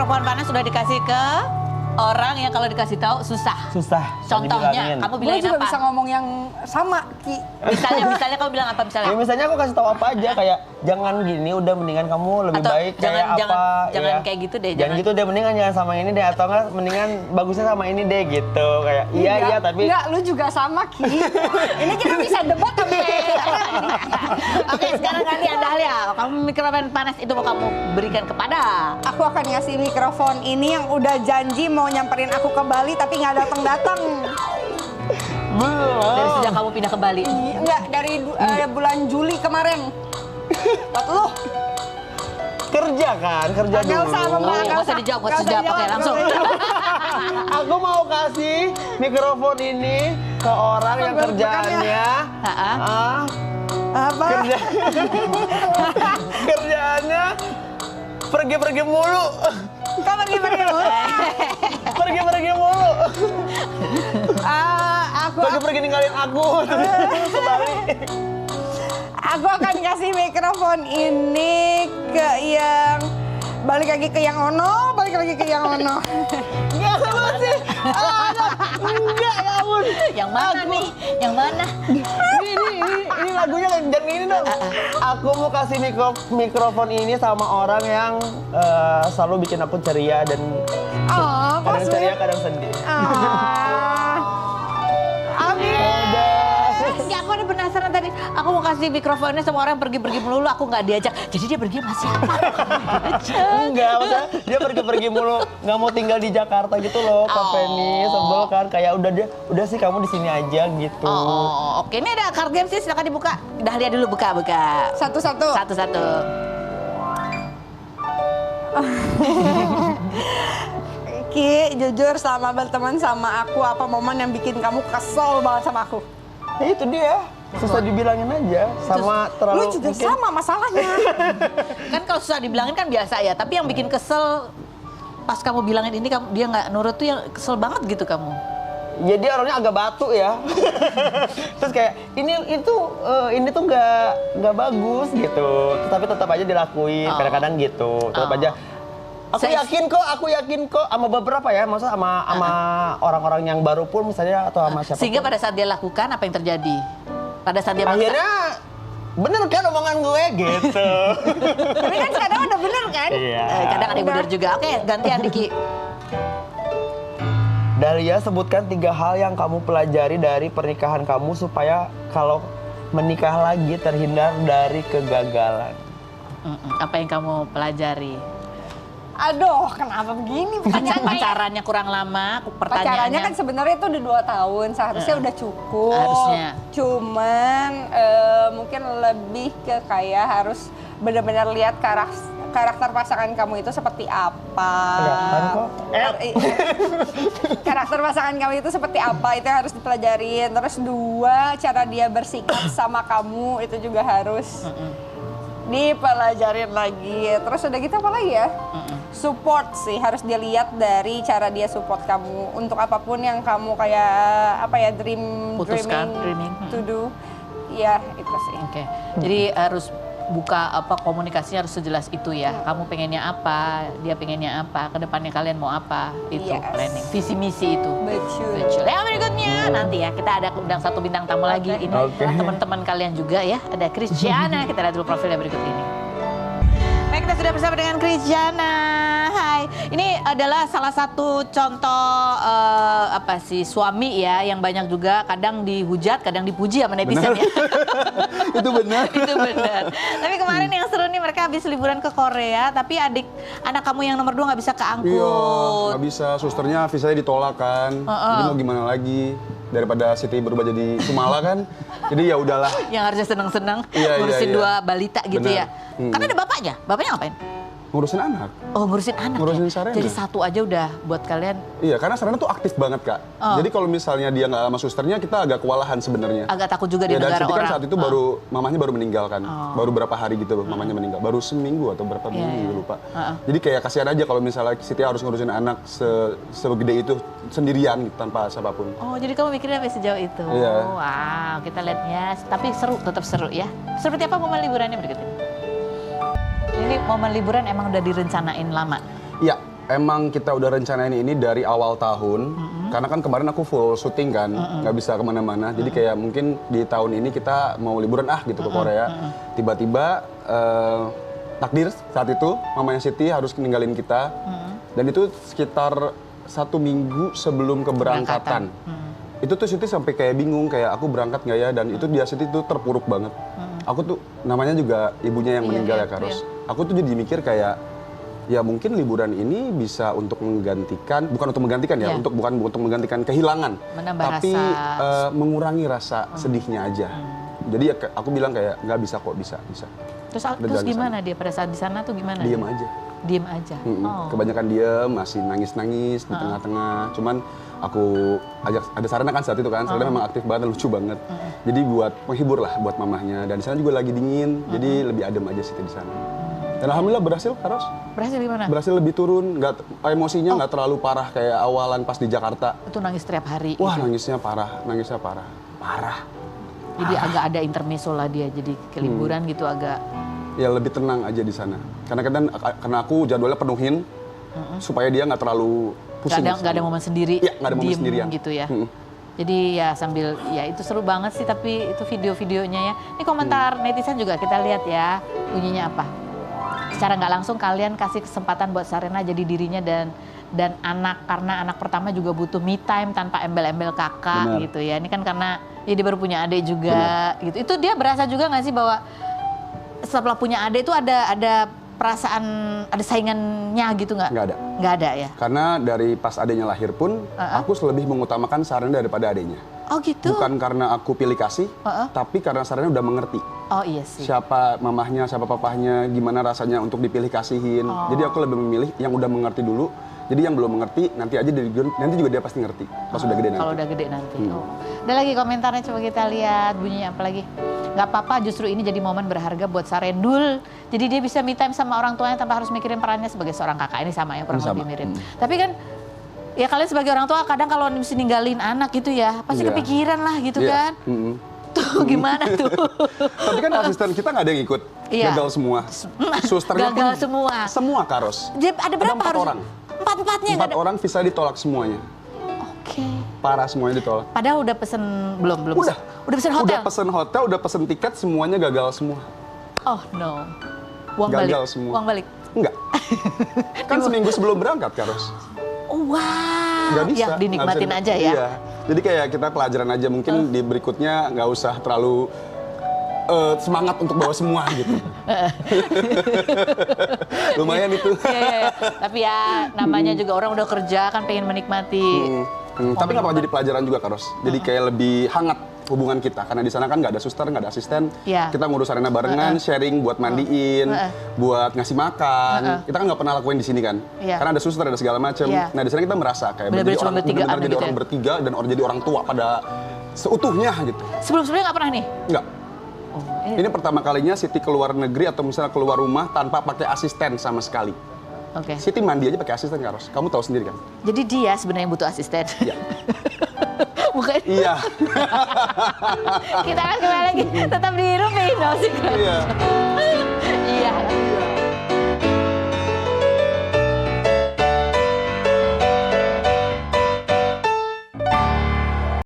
mikrofon panas sudah dikasih ke orang yang kalau dikasih tahu susah. Susah. Contohnya, kamu Gue bilangin juga apa? bisa ngomong yang sama, Ki. Misalnya kamu bilang apa misalnya? Ya misalnya aku kasih tahu apa aja kayak jangan gini, udah mendingan kamu lebih Atau baik kayak apa. jangan kayak gitu deh. Jangan gitu deh, mendingan jangan sama ini deh, atau enggak mendingan bagusnya sama ini deh gitu. Kayak iya tapi Enggak, lu juga sama, Ki. Ini kita bisa debat sampai. Oke, sekarang gantian Dahlia. Kamu mikrofon panas itu mau kamu berikan kepada. Aku akan ngasih mikrofon ini yang udah janji mau nyamperin aku ke Bali tapi nggak datang-datang. Dari sejak kamu pindah ke Bali. Enggak, dari bulan Juli kemarin. Buat lu. kerja kan, kerja Nggak dulu. usah, Mbak. Nggak usah dijawab, nggak usah dijawab. Oke, langsung. Aku mau kasih mikrofon ini ke orang yang kerjaannya Apa? kerjaannya pergi-pergi mulu. Kau pergi-pergi lu. Pergi-pergi mulu. Aku Pergi-pergi ninggalin aku terus ke Bali. Aku akan kasih mikrofon ini ke yang balik lagi ke yang Ono, balik lagi ke yang Ono. Enggak sama sih. Enggak ya ampun. Yang mana nih? Yang mana? Ini lagunya jangan ini dong. Aku mau kasih mikrofon ini sama orang yang selalu bikin aku ceria dan Oh, kadang ceria kadang sedih. Amin. Ya, aku ada penasaran tadi. Aku mau kasih mikrofonnya sama orang yang pergi-pergi melulu, aku nggak diajak. Jadi dia pergi sama siapa? Enggak, maksudnya dia pergi-pergi mulu, nggak mau tinggal di Jakarta gitu loh, Kak Feni, sebel kan, kayak udah sih kamu di sini aja gitu. Oh, oke. Ini ada card game sih, silakan dibuka. Dahlia dulu buka. Satu-satu. Satu-satu. Ki, jujur selama berteman sama aku, apa momen yang bikin kamu kesel banget sama aku? Ya itu dia, susah dibilangin aja, sama terlalu Lu juga mungkin- sama masalahnya. Kan kalau susah dibilangin kan biasa ya, tapi yang bikin kesel pas kamu bilangin ini dia nggak nurut tuh yang kesel banget gitu kamu. Ya dia orangnya agak batu ya. Terus kayak ini tuh nggak bagus gitu. Tapi tetap aja dilakuin kadang-kadang gitu. Tetap aja. Aku yakin kok sama beberapa ya, maksudnya sama orang-orang yang baru pun misalnya atau sama siapa. Sehingga pada saat dia lakukan apa yang terjadi? Pada saat dia maksa. Akhirnya bener kan omongan gue gitu. Tapi kan sekarang udah bener kan? Iya. Kadang ada yang benar juga. Oke, gantian Diki. Dahlia, sebutkan 3 hal yang kamu pelajari dari pernikahan kamu supaya kalau menikah lagi terhindar dari kegagalan. Apa yang kamu pelajari? Aduh, kenapa begini pertanyaannya? Pacarannya kurang lama, pertanyaannya. Pacarannya kan sebenarnya itu udah 2 tahun, seharusnya udah cukup. Harusnya. Cuman mungkin lebih ke kayak harus benar-benar lihat karakter pasangan kamu itu seperti apa. Kelihatan kok. Karakter pasangan kamu itu seperti apa, itu yang harus dipelajarin. Terus 2, cara dia bersikap sama kamu itu juga harus dipelajarin lagi. Terus udah gitu apa lagi ya? Support sih, harus dilihat dari cara dia support kamu untuk apapun yang kamu kayak dreaming to do. Ya itu sih. Oke. Jadi harus buka komunikasinya harus sejelas itu ya. Kamu pengennya apa, dia pengennya apa, kedepannya kalian mau apa, itu planning, visi misi itu. Betul. Yang berikutnya nanti ya kita ada undang 1 bintang tamu lagi. Ini teman-teman kalian juga ya. Ada Christiana. Kita lihat dulu profilnya berikut ini. Baik, kita sudah bersama dengan Christiana. Hai, ini adalah salah satu contoh suami ya yang banyak juga kadang dihujat, kadang dipuji sama netizen ya. Itu benar. Itu benar. Tapi kemarin yang seru nih mereka habis liburan ke Korea, tapi anak kamu yang nomor 2 nggak bisa keangkut. Iya, nggak bisa. Susternya visanya ditolak kan. Jadi mau gimana lagi? Daripada Siti berubah jadi Sumala kan. Jadi ya udahlah. Yang harusnya senang-senang ngurusin iya. 2 balita gitu Benar. ya. Kan ada bapaknya. Bapaknya ngapain? Ngurusin anak. Oh, ngurusin anak. Ngurusin ya? Sarena. Jadi 1 aja udah buat kalian. Iya, karena Sarena tuh aktif banget, Kak. Jadi kalau misalnya dia nggak sama susternya, kita agak kewalahan sebenarnya. Agak takut juga di Ya, dan negara Siti orang. kan saat itu mamahnya baru meninggal kan. Baru berapa hari gitu mamanya meninggal. Baru seminggu atau berapa minggu lupa. Jadi kayak kasihan aja kalau misalnya Siti harus ngurusin anak segede itu sendirian gitu, tanpa siapapun. Oh, jadi kamu mikirnya sampai sejauh itu. Iya. Wow, kita lihatnya. Tapi seru, tetap seru ya. Seperti apa momen liburannya berikut ini? Ini momen liburan emang udah direncanain lama? Iya, Emang kita udah rencanain ini dari awal tahun, karena kan kemarin aku full syuting kan, nggak bisa kemana-mana. Jadi kayak mungkin di tahun ini kita mau liburan gitu ke Korea. Tiba-tiba takdir saat itu mamanya Siti harus ninggalin kita, dan itu sekitar 1 minggu sebelum keberangkatan. Itu tuh Siti sampai kayak bingung, kayak aku berangkat nggak ya, dan itu dia Siti tuh terpuruk banget. Aku tuh namanya juga ibunya yang meninggal ya Karos. Aku tuh jadi mikir kayak ya mungkin liburan ini bisa untuk menggantikan, bukan untuk menggantikan ya, bukan untuk menggantikan kehilangan, menambah tapi rasa mengurangi rasa sedihnya aja. Jadi ya aku bilang kayak nggak bisa kok, bisa. Terus gimana dia pada saat di sana tuh gimana? Diem aja. Diem aja. Kebanyakan diem, masih nangis-nangis di tengah-tengah. Cuman aku ajak, ada Sarena kan saat itu kan, Sarena memang aktif banget, lucu banget. Jadi buat menghibur lah buat mamahnya. Dan di sana juga lagi dingin, jadi lebih adem aja sih di sana. Dan alhamdulillah berhasil, Karos. Berhasil gimana? Berhasil lebih turun, emosinya nggak terlalu parah kayak awalan pas di Jakarta. Itu nangis setiap hari. Wah, gitu. nangisnya parah. Jadi agak ada intermezzo lah dia, jadi keliburan gitu agak. Ya lebih tenang aja di sana. Karena aku jadwalnya penuhin supaya dia nggak terlalu pusing. Nggak ada momen sendiri. Iya, nggak ada momen diem sendirian. gitu ya. Jadi ya sambil, ya itu seru banget sih, tapi itu video-videonya ya. Ini komentar netizen juga kita lihat ya, bunyinya apa. Secara nggak langsung kalian kasih kesempatan buat Sarena jadi dirinya dan anak, karena anak pertama juga butuh me time tanpa embel-embel kakak. Benar. Gitu ya. Ini kan karena ya dia baru punya adik juga. Gitu. Itu dia berasa juga nggak sih bahwa setelah punya adik itu ada perasaan, ada saingannya gitu nggak? Nggak ada. Nggak ada ya? Karena dari pas adiknya lahir pun, aku lebih mengutamakan Sarena daripada adiknya. Oh gitu? Bukan karena aku pilih kasih, tapi karena Sarena udah mengerti. Oh iya sih. Siapa mamahnya, siapa papahnya, gimana rasanya untuk dipilih kasihin. Jadi aku lebih memilih yang udah mengerti dulu. Jadi yang belum mengerti, nanti juga dia pasti ngerti pas udah gede nanti. Kalau udah gede nanti. Ada lagi komentarnya, coba kita lihat bunyinya apa lagi. Nggak apa-apa, justru ini jadi momen berharga buat Sarendul. Jadi dia bisa me time sama orang tuanya tanpa harus mikirin perannya sebagai seorang kakak. Ini sama ya, kurang lebih mirip. Tapi kan ya kalian sebagai orang tua kadang kalau mesti ninggalin anak gitu ya, pasti kepikiran lah gitu kan. Tuh gimana tuh? Tapi kan asisten kita nggak ada yang ikut. Gagal semua. Susternya gagal pun semua. Semua, Karos. Ada berapa 4 harus? orang. Empat-empatnya? 4 orang visa ditolak semuanya. Oke. Parah, semuanya ditolak. Padahal udah pesen, belum? Udah pesen hotel? Udah pesen hotel, udah pesen tiket, semuanya gagal semua. Oh no. Uang Gagal balik? semua. Uang balik? Enggak. Kan seminggu sebelum berangkat, Karos. Oh, wow. Nggak bisa. Ya dinikmatin Nggak bisa. aja ya. Iya. Jadi kayak kita pelajaran aja, mungkin di berikutnya nggak usah terlalu semangat untuk bawa semua gitu. Lumayan itu. Iya. Tapi ya namanya juga orang udah kerja kan pengen menikmati. Tapi nggak apa-apa, jadi pelajaran juga, Karos. Jadi kayak lebih hangat hubungan kita, karena di sana kan nggak ada suster, nggak ada asisten. Iya. Kita ngurus Sarena barengan, sharing buat mandiin, buat ngasih makan. Kita kan nggak pernah lakuin di sini kan, Iya. karena ada suster, ada segala macam. Iya. Nah di sana kita merasa kayak Bener-bener cuma benar-benar jadi gitu orang ya? bertiga dan jadi orang tua pada seutuhnya gitu. Sebelum-sebelumnya nggak pernah nih? Nggak. Ini pertama kalinya Siti keluar negeri atau misalnya keluar rumah tanpa pakai asisten sama sekali. Oke. Siti mandi aja pakai asisten, Karos. Kamu tahu sendiri kan? Jadi dia sebenarnya yang butuh asisten. Iya. Bukan? Iya. Kita kan kembali lagi tetap di Rupindo sih. Iya. Iya.